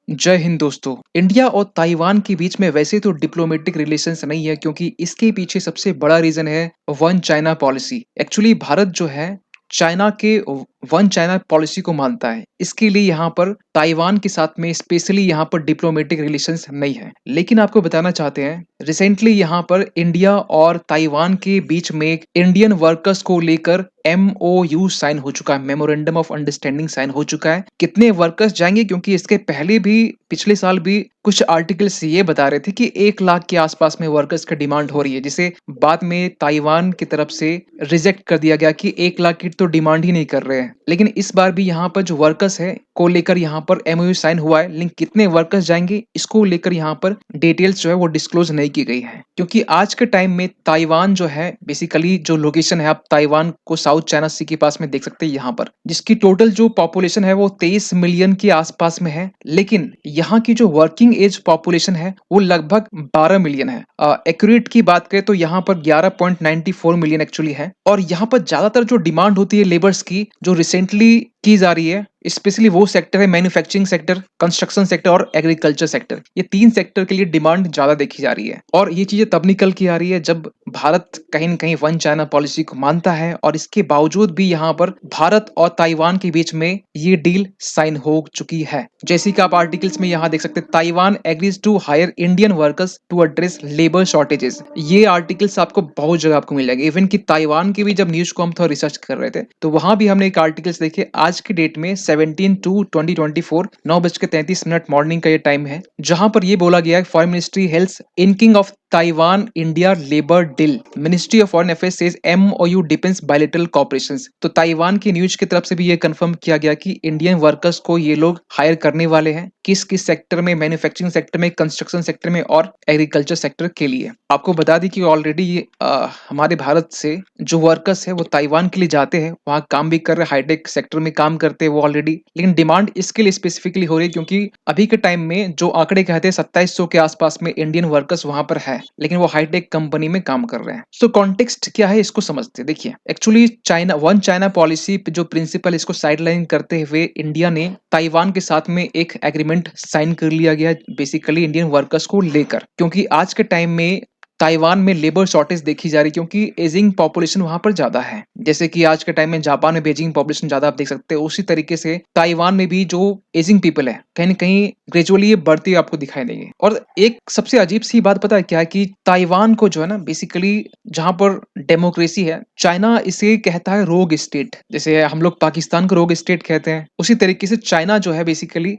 जय हिंद दोस्तों। इंडिया और ताइवान के बीच में वैसे तो डिप्लोमेटिक रिलेशंस नहीं है, क्योंकि इसके पीछे सबसे बड़ा रीजन है one China policy. Actually Bharat जो है चाइना के वन चाइना पॉलिसी को मानता है। इसके लिए यहाँ पर ताइवान के साथ में स्पेशली यहाँ पर डिप्लोमेटिक रिलेशंस नहीं है। लेकिन आपको बताना चाहते हैं, रिसेंटली यहाँ पर इंडिया और ताइवान के बीच में एक इंडियन वर्कर्स को लेकर MOU साइन हो चुका है, मेमोरेंडम ऑफ अंडरस्टैंडिंग साइन हो चुका है। कितने वर्कर्स जाएंगे, क्योंकि इसके पहले भी पिछले साल भी कुछ आर्टिकल्स ये बता रहे थे कि 1 लाख के आसपास में वर्कर्स की डिमांड हो रही है, जिसे बाद में ताइवान की तरफ से रिजेक्ट कर दिया गया कि 1 लाख की तो डिमांड ही नहीं कर रहे हैं। लेकिन इस बार भी यहाँ पर जो वर्कर्स है को लेकर यहाँ पर MOU साइन हुआ है, लेकिन कितने वर्कर्स जाएंगे इसको लेकर यहाँ पर डिटेल्स जो है वो डिस्क्लोज नहीं की गई है। क्योंकि आज के टाइम में ताइवान जो है बेसिकली जो लोकेशन है, आप ताइवान को साउथ चाइना सी के पास में देख सकते हैं यहाँ पर, जिसकी टोटल जो पॉपुलेशन है वो 23 मिलियन के आसपास में है। लेकिन यहाँ की जो वर्किंग एज पॉपुलेशन है वो लगभग 12 मिलियन है। एक्यूरेट की बात करें तो यहाँ पर 11.94 मिलियन एक्चुअली है। और यहाँ पर ज्यादातर जो डिमांड होती है लेबर्स की, जो रिसेंटली की जा रही है, स्पेशली वो सेक्टर है मैन्युफैक्चरिंग सेक्टर, कंस्ट्रक्शन सेक्टर और एग्रीकल्चर सेक्टर। ये 3 सेक्टर के लिए डिमांड ज्यादा देखी जा रही है। और ये चीजें तब निकल के आ रही है जब भारत कहीं न कहीं वन चाइना पॉलिसी को मानता है, और इसके बावजूद भी यहाँ पर भारत और ताइवान के बीच में ये डील साइन हो चुकी है। जैसे कि आप आर्टिकल्स में यहाँ देख सकते हैं, Taiwan agrees to hire Indian workers to address labour shortages. ये आर्टिकल्स आपको बहुत जगह आपको मिल जाएंगे। इवन कि ताइवान की भी जब न्यूज को हम थोड़ा रिसर्च कर रहे थे तो वहां भी हमने एक आर्टिकल्स देखे। आज की डेट में 17/2/2024 9:33 मॉर्निंग का ये टाइम है, जहां पर ये बोला गया है, foreign ministry hails inking of Taiwan India labour deal, ministry of foreign affairs says MOU depends bilateral cooperations. तो ताइवान की न्यूज की तरफ से भी ये कंफर्म किया गया कि इंडियन वर्कर्स को ये लोग हायर करने वाले हैं, किस किस सेक्टर में, मैन्युफैक्चरिंग सेक्टर में, कंस्ट्रक्शन सेक्टर में और एग्रीकल्चर सेक्टर के लिए। आपको बता दी कि ऑलरेडी ये हमारे भारत से जो वर्कर्स है वो ताइवान के लिए जाते हैं, वहाँ काम भी कर रहे, हाईटेक सेक्टर में काम करते हैं वो ऑलरेडी। लेकिन डिमांड इसके लिए स्पेसिफिकली हो रही है क्योंकि अभी के टाइम में जो आंकड़े कहते हैं 2700 के आसपास में इंडियन वर्कर्स वहां पर है, लेकिन वो हाईटेक कंपनी में काम कर रहे हैं। सो कॉन्टेक्स्ट क्या है इसको समझते हैं। देखिए, actually China one China policy जो प्रिंसिपल, इसको साइडलाइन करते हुए इंडिया ने ताइवान के साथ में एक एग्रीमेंट साइन कर लिया गया, बेसिकली इंडियन वर्कर्स को लेकर। क्योंकि आज के टाइम में ताइवान में लेबर शॉर्टेज देखी जा रही, क्योंकि एजिंग पॉपुलेशन वहां पर ज्यादा है। जैसे कि आज के टाइम में जापान में एजिंग पॉपुलेशन ज्यादा आप देख सकते हैं, उसी तरीके से ताइवान में भी जो एजिंग पीपल है कहीं न कहीं ग्रेजुअली ये बढ़ती हुई आपको दिखाई देंगे। और एक सबसे अजीब सी बात पता है क्या है, कि ताइवान को जो है ना बेसिकली जहां पर डेमोक्रेसी है, चाइना इसे कहता है रोग स्टेट। जैसे हम लोग पाकिस्तान को रोग स्टेट कहते हैं, उसी तरीके से चाइना जो है बेसिकली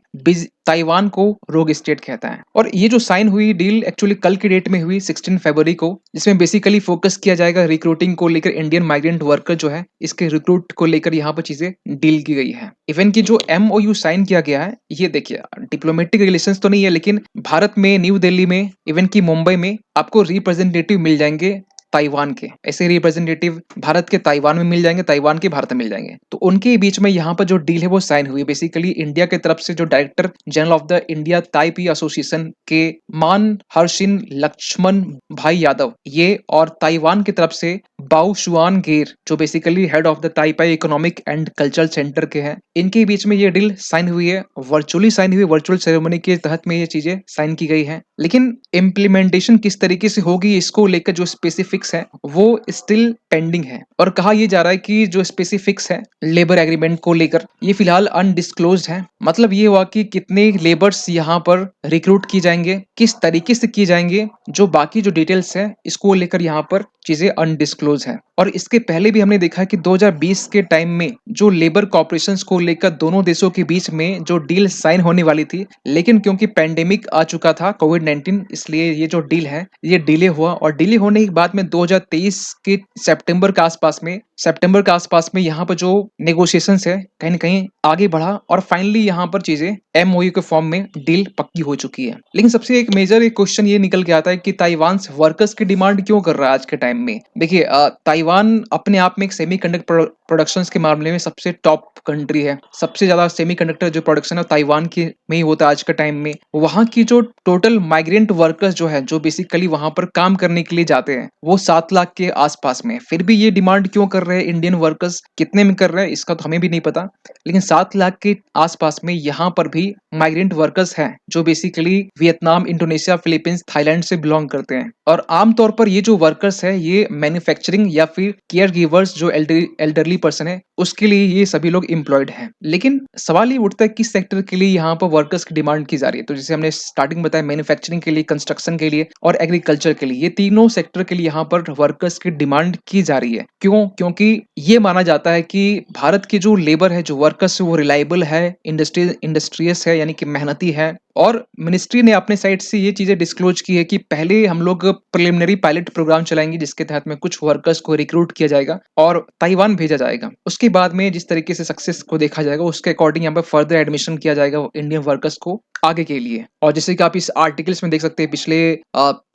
ताइवान को रोग स्टेट कहता है। और ये जो साइन हुई डील एक्चुअली कल की डेट में हुई 16 फरवरी को, जिसमें बेसिकली फोकस किया जाएगा रिक्रूटिंग को लेकर। इंडियन माइग्रेंट वर्कर जो है इसके रिक्रूट को लेकर यहाँ पर चीजें डील की गई है। इवन की जो MOU साइन किया गया है, ये देखिए डिप्लोमेटिक रिलेशंस तो नहीं है, लेकिन भारत में न्यू दिल्ली में, इवन की मुंबई में आपको रिप्रेजेंटेटिव मिल जाएंगे ताइवान के। ऐसे रिप्रेजेंटेटिव भारत के ताइवान में मिल जाएंगे, ताइवान के भारत में मिल जाएंगे। तो उनके बीच में यहाँ पर जो डील है वो साइन हुई। बेसिकली इंडिया की तरफ से जो director general of the India Taipei association के मान हर्षिन लक्ष्मण भाई यादव, ये और ताइवान की तरफ से बाउ शुआन गेर, जो basically head of the ताइपाई economic and cultural centre के हैं, इनके बीच में ये डील साइन हुई है। वर्चुअली साइन हुई, वर्चुअल सेरेमनी के तहत में ये चीजें साइन की गई है। लेकिन इम्प्लीमेंटेशन किस तरीके से होगी, इसको लेकर जो स्पेसिफिक्स है वो स्टिल पेंडिंग है। और कहा यह जा रहा है कि जो स्पेसिफिक्स है लेबर एग्रीमेंट को लेकर, ये फिलहाल अनडिस्क्लोज्ड है। मतलब ये हुआ कि कितने लेबर्स यहाँ पर रिक्रूट किए जाएंगे, किस तरीके से किए जाएंगे, जो बाकी जो डिटेल्स है इसको लेकर यहाँ पर चीजें अनडिस्क्लोज है। और इसके पहले भी हमने देखा कि 2020 के टाइम में जो लेबर कॉर्पोरेशंस को लेकर दोनों देशों के बीच में जो डील साइन होने वाली थी, लेकिन क्योंकि पेंडेमिक आ चुका था कोविड-19, इसलिए ये जो डील है ये डिले हुआ। और डिले होने के बाद में 2023 के सितंबर के आसपास में यहाँ पर जो नेगोशिएशंस है कहीं न कहीं आगे बढ़ा, और फाइनली यहाँ पर चीजें MOU के फॉर्म में डील पक्की हो चुकी है। लेकिन सबसे एक मेजर एक क्वेश्चन ये निकल के आता है कि ताइवान वर्कर्स की डिमांड क्यों कर रहा है आज के टाइम में। देखिए, ताइवान अपने आप में एक सेमीकंडक्टर प्रोडक्शंस के मामले में सबसे टॉप कंट्री है। सबसे ज्यादा सेमीकंडक्टर जो प्रोडक्शन है ताइवान की में ही होता है आज के टाइम में। वहाँ की जो टोटल माइग्रेंट वर्कर्स जो है, जो बेसिकली वहां पर काम करने के लिए जाते हैं, वो 7 लाख के आसपास में। फिर भी ये डिमांड क्यों कर रहे हैं इंडियन वर्कर्स, कितने में कर रहे हैं इसका तो हमें भी नहीं पता, लेकिन 7 लाख के आसपास में यहाँ पर भी माइग्रेंट वर्कर्स हैं जो basically Vietnam, Indonesia, Philippines, Thailand से बिलोंग करते हैं। और आमतौर पर ये जो वर्कर्स है ये मैन्युफैक्चरिंग या फिर केयर गिवर्स जो एल्डरली पर्सन है उसके लिए ये सभी लोग एम्प्लॉयड हैं। लेकिन सवाल ये उठता है किस सेक्टर के लिए यहाँ पर वर्कर्स की डिमांड की जा रही है। तो जैसे हमने स्टार्टिंग में बताया, मैन्युफैक्चरिंग के लिए, कंस्ट्रक्शन के लिए और एग्रीकल्चर के लिए, ये तीनों सेक्टर के लिए यहाँ पर वर्कर्स की डिमांड की जा रही है। क्यों? क्योंकि ये माना जाता है कि भारत की जो लेबर है, जो वर्कर्स है, वो रिलायबल है, इंडस्ट्रियस है, यानी कि मेहनती है। और मिनिस्ट्री ने अपने साइड से ये चीजें डिस्क्लोज की है कि पहले हम लोग प्रिलिमिनरी पायलट प्रोग्राम चलाएंगे जिसके तहत में कुछ वर्कर्स को रिक्रूट किया जाएगा और ताइवान भेजा जाएगा। उसके बाद में जिस तरीके से सक्सेस को देखा जाएगा उसके अकॉर्डिंग यहाँ पर फर्दर एडमिशन किया जाएगा इंडियन वर्कर्स को आगे के लिए। और जैसे कि आप इस आर्टिकल्स में देख सकते हैं, पिछले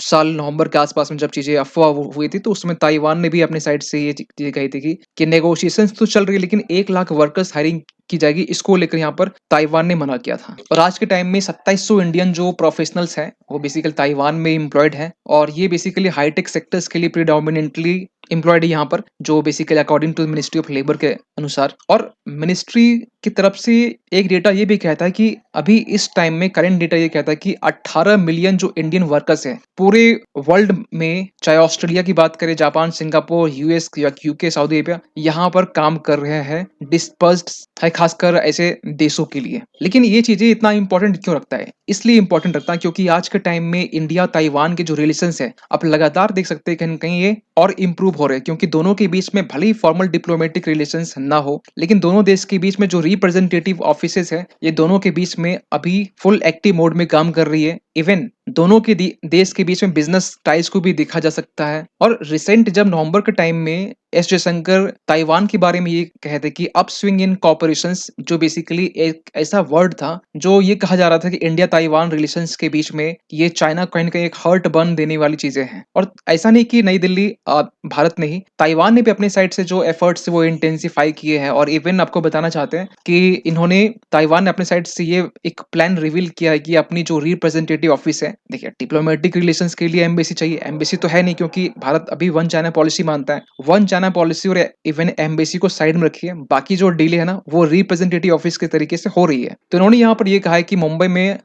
साल नवंबर के आसपास में जब चीजें अफवाह हुई थी तो उसमें ताइवान ने भी अपने साइड से ये चीजें कही थी कि नेगोशिएशंस तो चल रही है लेकिन 1 लाख वर्कर्स हायरिंग की जाएगी, इसको लेकर यहाँ पर ताइवान ने मना किया था। और आज के टाइम में 2700 इंडियन जो प्रोफेशनल्स हैं वो बेसिकली ताइवान में एम्प्लॉयड हैं और ये बेसिकली हाईटेक सेक्टर्स के लिए प्रीडोमिनेंटली एम्प्लॉयड है यहाँ पर, जो basically according to ministry of labour के अनुसार। और मिनिस्ट्री की तरफ से एक डेटा ये भी कहता है कि अभी इस टाइम में करंट डेटा ये कहता है कि 18 मिलियन जो इंडियन वर्कर्स हैं पूरे वर्ल्ड में, चाहे ऑस्ट्रेलिया की बात करें, जापान, सिंगापुर, यूएस या यूके, सऊदी अरेबिया, यहाँ पर काम कर रहे हैं, डिस्पर्स्ड है खासकर ऐसे देशों के लिए। लेकिन ये चीजें इतना इंपॉर्टेंट क्यों रखता है? इसलिए इंपॉर्टेंट रखता है क्योंकि आज के टाइम में इंडिया ताइवान के जो रिलेशंस है आप लगातार देख सकते हैं कहीं कहीं ये और इम्प्रूव हो रहे हैं, क्योंकि दोनों के बीच में भले ही फॉर्मल डिप्लोमेटिक रिलेशंस ना हो लेकिन दोनों देश के बीच में जो रिप्रेजेंटेटिव ऑफिसेस है ये दोनों के बीच में अभी फुल एक्टिव मोड में काम कर रही है। इवन दोनों के देश के बीच में बिजनेस टाइज को भी देखा जा सकता है। और रिसेंट जब नवंबर के टाइम में एस जयशंकर ताइवान के बारे में ये कहते कि अपस्विंग इन कॉपरेशंस, जो बेसिकली एक ऐसा वर्ड था जो ये कहा जा रहा था कि इंडिया ताइवान रिलेशंस के बीच में ये चाइना कहीं ना कहीं एक हर्ट बन देने वाली चीजें हैं। और ऐसा नहीं कि नई दिल्ली भारत ने ही, ताइवान ने भी अपने साइड से जो एफर्ट्स वो इंटेंसिफाई किए हैं। और इवन आपको बताना चाहते हैं कि इन्होंने, ताइवान ने अपने साइड से ये एक प्लान रिवील किया है कि अपनी जो रिप्रेजेंटेटिव ऑफिस है, देखिए डिप्लोमेटिक रिलेशंस के लिए एम्बेसी चाहिए, एम्बेसी तो है नहीं क्योंकि भारत अभी वन चाइना पॉलिसी मानता है। वन चाइना पॉलिसी और इवन एम्बेसी को साइड में रखिए, बाकी जो डील है ना वो रिप्रेजेंटेटिव ऑफिस के तरीके से हो रही है। तो इन्होंने यहाँ पर ये कहा है कि मुंबई में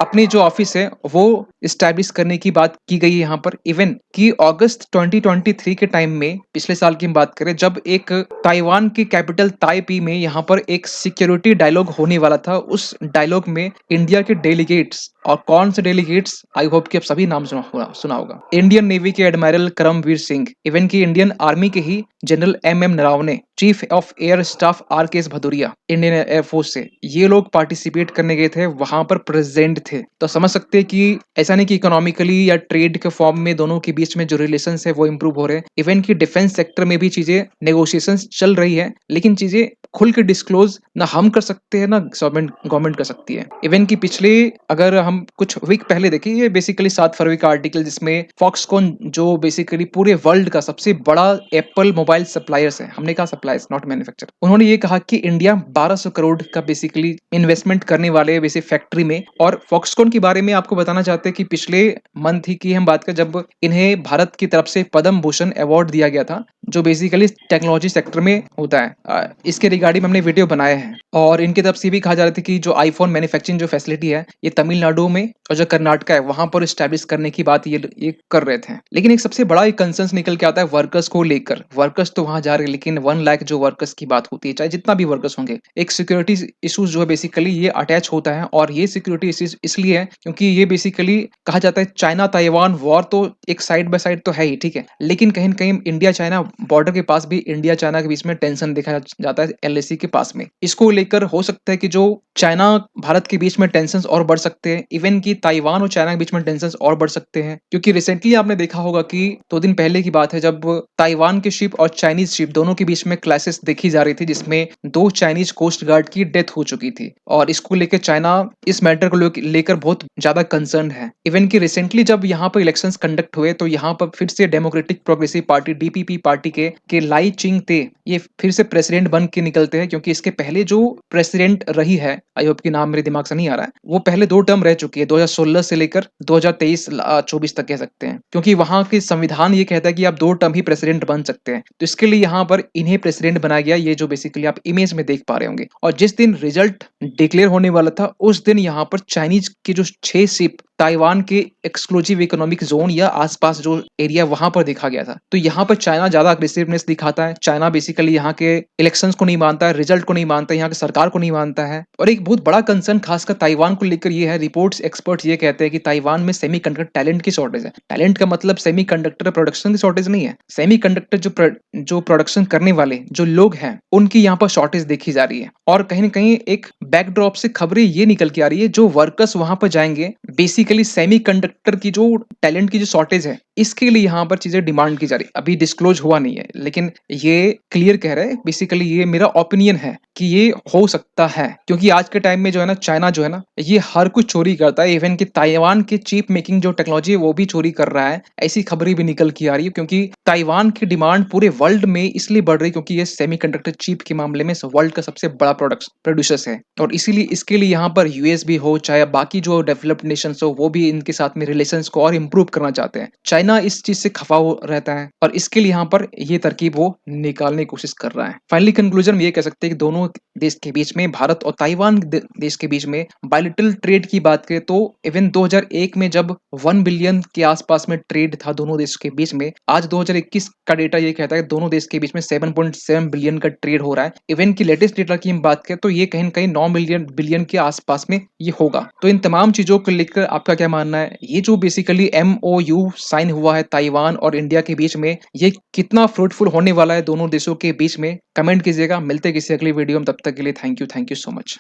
अपनी जो ऑफिस है वो इस्टेब्लिश करने की बात की गई है यहाँ पर। इवन कि अगस्त 2023 के टाइम में, पिछले साल की हम बात करें, जब एक ताइवान की कैपिटल ताइपी में यहाँ पर एक सिक्योरिटी डायलॉग होने वाला था, उस डायलॉग में इंडिया के डेलीगेट्स, और कौन से डेलीगेट्स, आई होप कि आप सभी नाम सुना होगा। इंडियन नेवी के एडमिरल करमवीर सिंह, इवन की इंडियन आर्मी के ही general M Naravane, chief of air staff RK Bhadauria Indian air force से, ये लोग पार्टिसिपेट करने गए थे, वहां पर प्रेजेंट थे। तो समझ सकते हैं कि ऐसा नहीं कि इकोनॉमिकली या ट्रेड के फॉर्म में दोनों के बीच में जो रिलेशन है वो इंप्रूव हो रहे हैं। इवन की डिफेंस सेक्टर में भी चीजें, नेगोशिएशन चल रही है, लेकिन चीजें खुल के डिस्क्लोज ना हम कर सकते हैं ना गवर्नमेंट कर सकती है। इवन की पिछले, अगर हम कुछ वीक पहले देखें, ये बेसिकली 7 फरवरी का आर्टिकल जिसमें फॉक्सकॉन, जो बेसिकली पूरे वर्ल्ड का सबसे बड़ा एप्पल मोबाइल सप्लायर्स है, हमने कहा सप्लायर्स नॉट मैन्युफैक्चर, उन्होंने ये कहा कि इंडिया 1200 करोड़ का बेसिकली इन्वेस्टमेंट करने वाले वैसे फैक्ट्री में। और फॉक्सकॉन के बारे में आपको बताना चाहते हैं कि पिछले मंथ ही की हम बात करें जब इन्हें भारत की तरफ से पद्म भूषण अवार्ड दिया गया था, जो बेसिकली टेक्नोलॉजी सेक्टर में होता है। इसके रिगार्डिंग हमने वीडियो बनाया है। और इनकी तरफ से भी कहा जा रहा था कि जो आईफोन मैन्युफैक्चरिंग जो फैसिलिटी है ये तमिलनाडु में और जो कर्नाटका है वहां पर स्टैब्लिश करने की बात ये कर रहे थे। लेकिन एक सबसे बड़ा एक कंसर्न निकल के आता है वर्कर्स को लेकर। वर्कर्स तो वहां जा रहे हैं लेकिन 1 लाख जो वर्कर्स की बात होती है, चाहे जितना भी वर्कर्स होंगे, एक सिक्योरिटी इशूज जो है बेसिकली ये अटैच होता है। और ये सिक्योरिटी इशूज इसलिए है क्योंकि ये बेसिकली कहा जाता है चाइना ताइवान वॉर तो एक साइड बाय साइड तो है ही, ठीक है, लेकिन कहीं न कहीं इंडिया चाइना बॉर्डर के पास भी इंडिया चाइना के बीच में टेंशन देखा जाता है LAC के पास में। इसको लेकर हो सकता है कि जो चाइना भारत के बीच में टेंशन और बढ़ सकते हैं, इवन की ताइवान और चाइना के बीच में टेंशन और बढ़ सकते हैं। क्योंकि रिसेंटली आपने देखा होगा कि 2 दिन पहले की बात है जब ताइवान के शिप और चाइनीज शिप दोनों के बीच में क्लैशेस देखी जा रही थी, जिसमें 2 चाइनीज कोस्ट गार्ड की डेथ हो चुकी थी। और इसको लेकर चाइना इस मैटर को लेकर बहुत ज्यादा कंसर्न है। इवन की रिसेंटली जब यहाँ पर इलेक्शंस कंडक्ट हुए तो यहाँ पर फिर से democratic progressive party DPP party के लाई चिंग ते ये फिर से प्रेसिडेंट बन के निकलते हैं। क्योंकि इसके पहले जो प्रेसिडेंट रही है, आई होप की नाम मेरे दिमाग से नहीं आ रहा है, वो पहले 2 टर्म रह चुकी है, 2016 से लेकर 2023-24 तक कह सकते हैं। क्योंकि वहां के संविधान ये कहता है कि आप 2 टर्म ही प्रेसिडेंट बन सकते हैं। तो इसके लिए यहाँ पर इन्हें प्रेसिडेंट बनाया गया, ये जो बेसिकली आप इमेज में देख पा रहे होंगे। और जिस दिन रिजल्ट डिक्लेयर होने वाला था, उस दिन यहाँ पर चाइनीज़ के जो 6 शिप ताइवान के एक्सक्लूसिव इकोनॉमिक ज़ोन या आस-पास जो एरिया वहाँ पर देखा गया था। तो यहाँ पर चाइना ज़्यादा अग्रेसिवनेस दिखाता है। चाइना बेसिकली यहाँ के इलेक्शंस को नहीं मानता है, रिजल्ट को नहीं मानता है, यहाँ की सरकार को नहीं मानता है। और एक बहुत बड़ा कंसर्न खासकर ताइवान को लेकर ये है, रिपोर्ट्स एक्सपर्ट्स ये कहते हैं कि ताइवान में सेमीकंडक्टर टैलेंट की शॉर्टेज है। टैलेंट का मतलब सेमीकंडक्टर प्रोडक्शन की शॉर्टेज नहीं है। सेमीकंडक्टर जो प्रोडक्शन करने वाले जो लोग हैं, उनकी यहाँ पर शॉर्टेज देखी जा रही है। और कहीं न कहीं एक बैकड्रॉप से खबरें ये निकल के आ रही है, जो वर्कर्स वहाँ पर जाएँगे, बेसिकली सेमीकंडक्टर की जो टैलेंट की जो शॉर्टेज है, इसके लिए यहाँ पर चीज़ें डिमांड की जा रही है। अभी डिस्क्लोज़ हुआ नहीं है, लेकिन ये क्लियर कह रहा है, बेसिकली ये मेरा ओपिनियन है कि ये हो सकता है। क्योंकि आज के टाइम में जो है ना, चाइना जो है ना, ये हर कुछ चोरी करता है, इवन कि ताइवान की चिप मेकिंग जो टेक्नोलॉजी है, वो भी चोरी कर रहा है। ऐसी खबरें भी निकल के आ रही है, क्योंकि ताइवान की डिमांड पूरे वर्ल्ड में इसलिए बढ़ रही है, क्योंकि ये सेमीकंडक्टर चिप के मामले में वर्ल्ड का सबसे बड़ा प्रोड्यूसर्स है। और इसीलिए इसके लिए यहाँ पर यूएस भी हो, चाहे बाकी जो डेवलप्ड नेशंस हो, वो भी इनके साथ में रिलेशंस को और इम्प्रूव करना चाहते हैं। चाइना इस चीज से खफा हो रहता है, और इसके लिए यहाँ पर ये तरकीब वो निकालने की कोशिश कर रहा है। फाइनली कंक्लूजन में ये कह सकते हैं कि दोनों देश के बीच में, भारत और ताइवान देश के बीच में बायलैटरल ट्रेड की बात करें तो इवन 2001 में जब 1 बिलियन के आसपास में ट्रेड था दोनों देश के बीच में, आज 2021 का डेटा ये कहता है कि दोनों देश के बीच में 7.7 बिलियन का ट्रेड हो रहा है। इवन की लेटेस्ट डेटा की हम बात करें तो ये कहीं न कहीं 9 बिलियन के आसपास में ये होगा। तो इन तमाम चीज़ों को लेकर आपका क्या मानना है? ये जो बेसिकली एमओयू साइन हुआ है ताइवान और इंडिया के बीच में, ये कितना फ्रूटफुल होने वाला है दोनों देशों के बीच में? कमेंट कीजिएगा। मिलते हैं किसी अगली वीडियो में, तब तक के लिए थैंक यू सो मच।